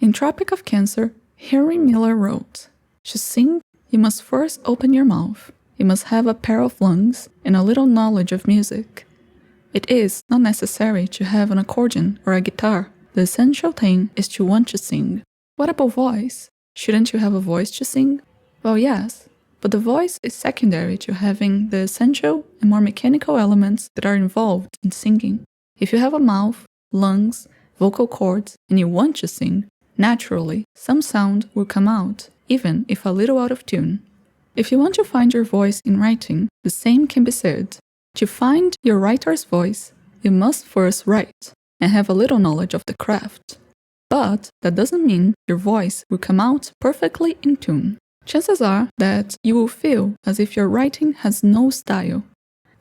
In Tropic of Cancer, Henry Miller wrote, "To sing, you must first open your mouth. You must have a pair of lungs and a little knowledge of music. It is not necessary to have an accordion or a guitar. The essential thing is to want to sing." What about voice? Shouldn't you have a voice to sing? Well, yes, but the voice is secondary to having the essential and more mechanical elements that are involved in singing. If you have a mouth, lungs, vocal cords, and you want to sing, naturally, some sound will come out, even if a little out of tune. If you want to find your voice in writing, the same can be said. To find your writer's voice, you must first write and have a little knowledge of the craft. But that doesn't mean your voice will come out perfectly in tune. Chances are that you will feel as if your writing has no style.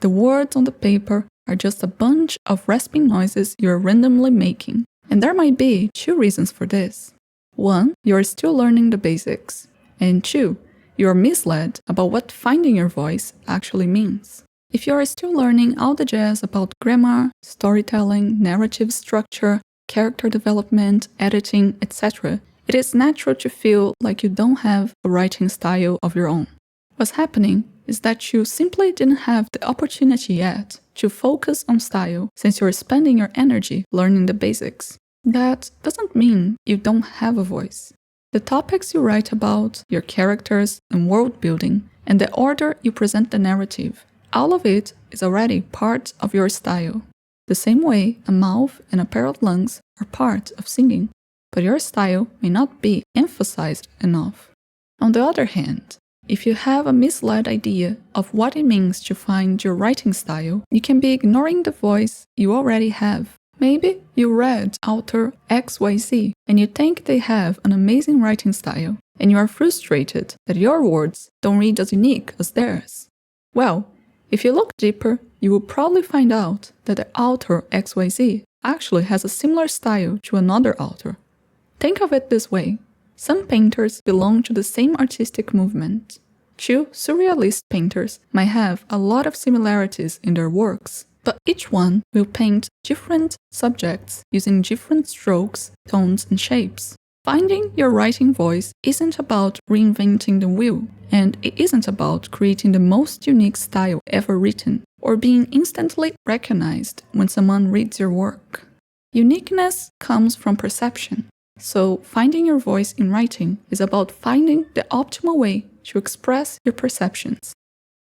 The words on the paper are just a bunch of rasping noises you're randomly making. And there might be two reasons for this. One, you're still learning the basics. And two, you're misled about what finding your voice actually means. If you are still learning all the jazz about grammar, storytelling, narrative structure, character development, editing, etc., it is natural to feel like you don't have a writing style of your own. What's happening is that you simply didn't have the opportunity yet to focus on style since you're spending your energy learning the basics. That doesn't mean you don't have a voice. The topics you write about, your characters and world building, and the order you present the narrative, all of it is already part of your style. The same way a mouth and a pair of lungs are part of singing, but your style may not be emphasized enough. On the other hand, if you have a misled idea of what it means to find your writing style, you can be ignoring the voice you already have. Maybe you read author XYZ and you think they have an amazing writing style, and you are frustrated that your words don't read as unique as theirs. Well, if you look deeper, you will probably find out that the author XYZ actually has a similar style to another author. Think of it this way. Some painters belong to the same artistic movement. Two surrealist painters might have a lot of similarities in their works, but each one will paint different subjects using different strokes, tones, and shapes. Finding your writing voice isn't about reinventing the wheel, and it isn't about creating the most unique style ever written, or being instantly recognized when someone reads your work. Uniqueness comes from perception, so finding your voice in writing is about finding the optimal way to express your perceptions.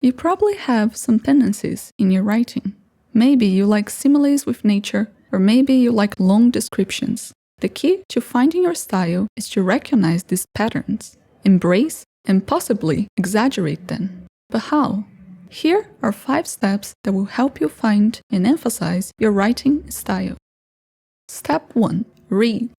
You probably have some tendencies in your writing. Maybe you like similes with nature, or maybe you like long descriptions. The key to finding your style is to recognize these patterns, embrace, and possibly exaggerate them. But how? Here are 5 steps that will help you find and emphasize your writing style. Step 1. Read.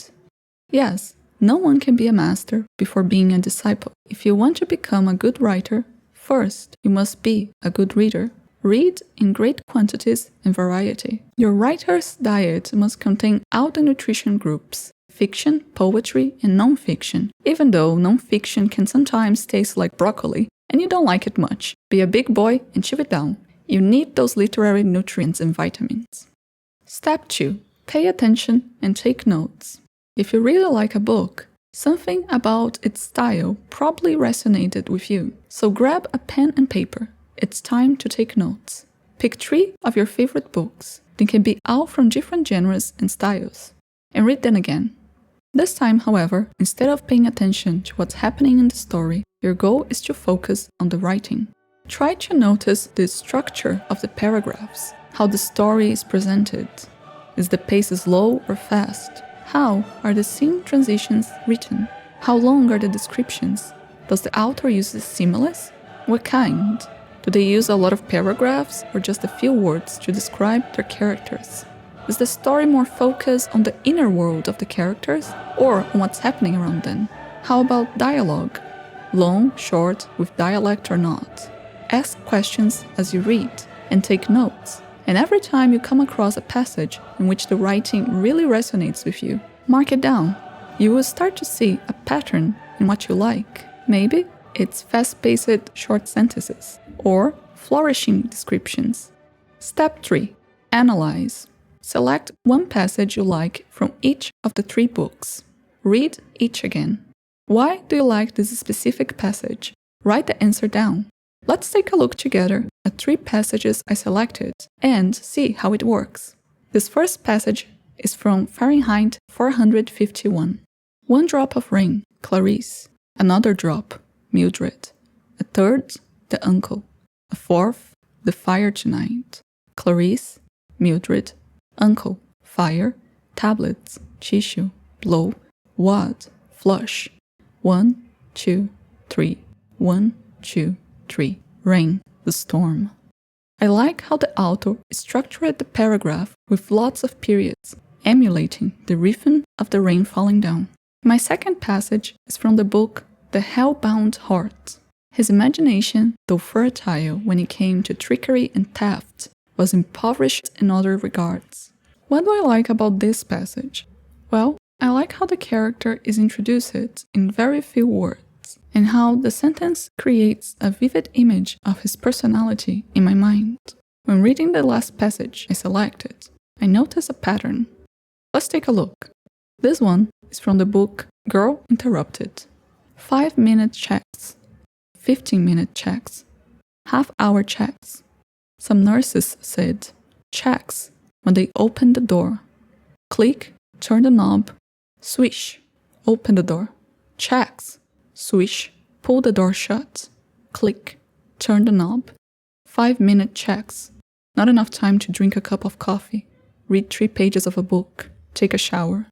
Yes, no one can be a master before being a disciple. If you want to become a good writer, first you must be a good reader. Read in great quantities and variety. Your writer's diet must contain all the nutrition groups: fiction, poetry, and non-fiction. Even though non-fiction can sometimes taste like broccoli and you don't like it much, be a big boy and chew it down. You need those literary nutrients and vitamins. Step 2. Pay attention and take notes. If you really like a book, something about its style probably resonated with you. So grab a pen and paper. It's time to take notes. Pick 3 of your favorite books. They can be all from different genres and styles. And read them again. This time, however, instead of paying attention to what's happening in the story, your goal is to focus on the writing. Try to notice the structure of the paragraphs, how the story is presented. Is the pace slow or fast? How are the scene transitions written? How long are the descriptions? Does the author use similes? What kind? Do they use a lot of paragraphs or just a few words to describe their characters? Is the story more focused on the inner world of the characters or on what's happening around them? How about dialogue? Long, short, with dialect or not? Ask questions as you read and take notes. And every time you come across a passage in which the writing really resonates with you, mark it down. You will start to see a pattern in what you like. Maybe it's fast-paced short sentences or flourishing descriptions. Step 3. Analyze. Select one passage you like from each of the 3 books. Read each again. Why do you like this specific passage? Write the answer down. Let's take a look together at 3 passages I selected and see how it works. This first passage is from Fahrenheit 451. One drop of rain, Clarice. Another drop, Mildred. A third, the uncle. A fourth, the fire tonight. Clarice, Mildred, uncle, fire, tablets, tissue, blow, wad, flush. 1, 2, 3. 1, 2, 3. Rain, the storm. I like how the author structured the paragraph with lots of periods, emulating the rhythm of the rain falling down. My second passage is from the book The Hellbound Heart. His imagination, though fertile when it came to trickery and theft, was impoverished in other regards. What do I like about this passage? Well, I like how the character is introduced in very few words, and how the sentence creates a vivid image of his personality in my mind. When reading the last passage I selected, I noticed a pattern. Let's take a look. This one is from the book Girl Interrupted. 5-minute checks, 15-minute checks, half-hour checks. Some nurses said, checks, when they opened the door. Click, turn the knob, swish, open the door. Checks, swish, pull the door shut. Click, turn the knob. 5-minute checks. Not enough time to drink a cup of coffee, read 3 pages of a book, take a shower.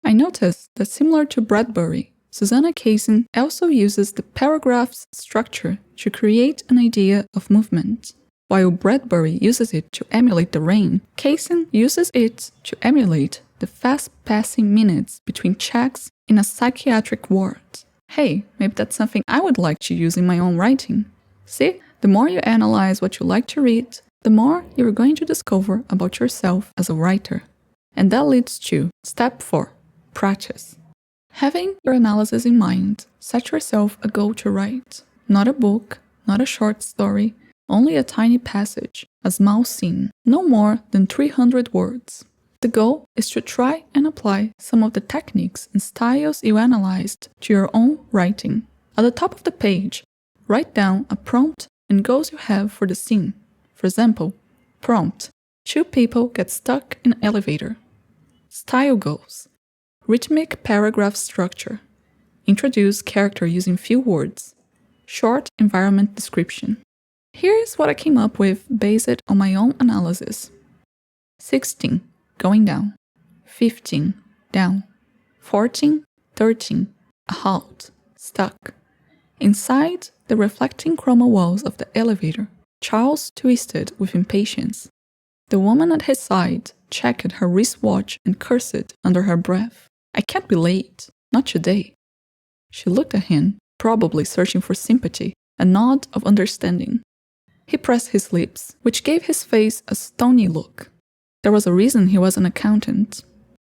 I noticed that similar to Bradbury, Susanna Kaysen also uses the paragraph's structure to create an idea of movement. While Bradbury uses it to emulate the rain, Kaysen uses it to emulate the fast-passing minutes between checks in a psychiatric ward. Hey, maybe that's something I would like to use in my own writing. See, the more you analyze what you like to read, the more you're going to discover about yourself as a writer. And that leads to step 4, practice. Having your analysis in mind, set yourself a goal to write. Not a book, not a short story, only a tiny passage, a small scene, no more than 300 words. The goal is to try and apply some of the techniques and styles you analyzed to your own writing. At the top of the page, write down a prompt and goals you have for the scene. For example, prompt: 2 people get stuck in an elevator. Style goals: rhythmic paragraph structure. Introduce character using few words. Short environment description. Here's what I came up with based on my own analysis. 16. Going down. 15. Down. 14. 13. A halt. Stuck. Inside the reflecting chroma walls of the elevator, Charles twisted with impatience. The woman at his side checked her wristwatch and cursed under her breath. I can't be late. Not today. She looked at him, probably searching for sympathy, a nod of understanding. He pressed his lips, which gave his face a stony look. There was a reason he was an accountant.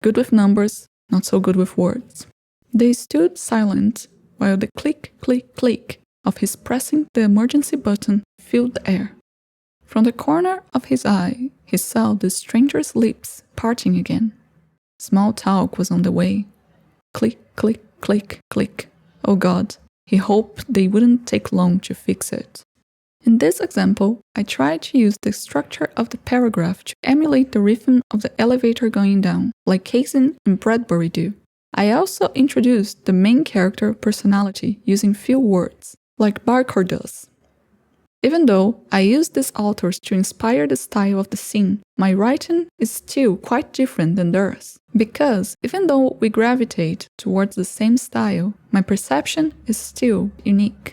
Good with numbers, not so good with words. They stood silent while the click, click, click of his pressing the emergency button filled the air. From the corner of his eye, he saw the stranger's lips parting again. Small talk was on the way. Click, click, click, click. Oh God, he hoped they wouldn't take long to fix it. In this example, I tried to use the structure of the paragraph to emulate the rhythm of the elevator going down, like Kaysen and Bradbury do. I also introduced the main character personality using few words, like Barker does. Even though I used these authors to inspire the style of the scene, my writing is still quite different than theirs. Because even though we gravitate towards the same style, my perception is still unique.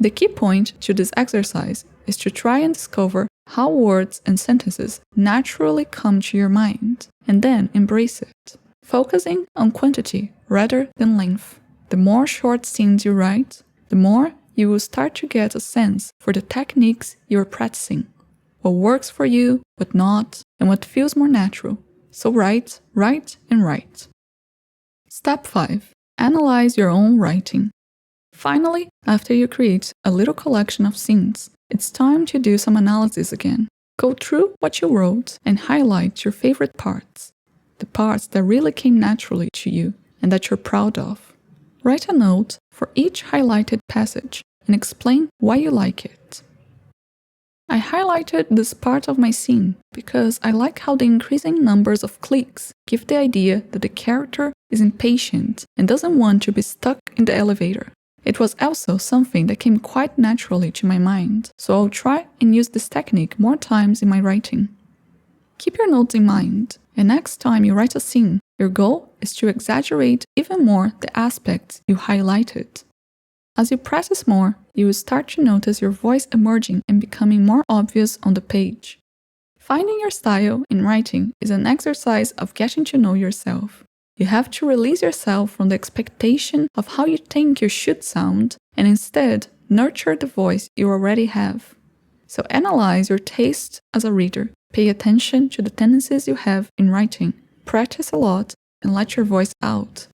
The key point to this exercise is to try and discover how words and sentences naturally come to your mind, and then embrace it, focusing on quantity rather than length. The more short scenes you write, the more you will start to get a sense for the techniques you are practicing, what works for you, what not, and what feels more natural. So write, write, and write. Step 5. Analyze your own writing. Finally, after you create a little collection of scenes, it's time to do some analysis again. Go through what you wrote and highlight your favorite parts, the parts that really came naturally to you, and that you're proud of. Write a note for each highlighted passage and explain why you like it. I highlighted this part of my scene because I like how the increasing numbers of clicks give the idea that the character is impatient and doesn't want to be stuck in the elevator. It was also something that came quite naturally to my mind, so I'll try and use this technique more times in my writing. Keep your notes in mind, and next time you write a scene, your goal is to exaggerate even more the aspects you highlighted. As you practice more, you will start to notice your voice emerging and becoming more obvious on the page. Finding your style in writing is an exercise of getting to know yourself. You have to release yourself from the expectation of how you think you should sound and instead nurture the voice you already have. So analyze your taste as a reader. Pay attention to the tendencies you have in writing. Practice a lot and let your voice out.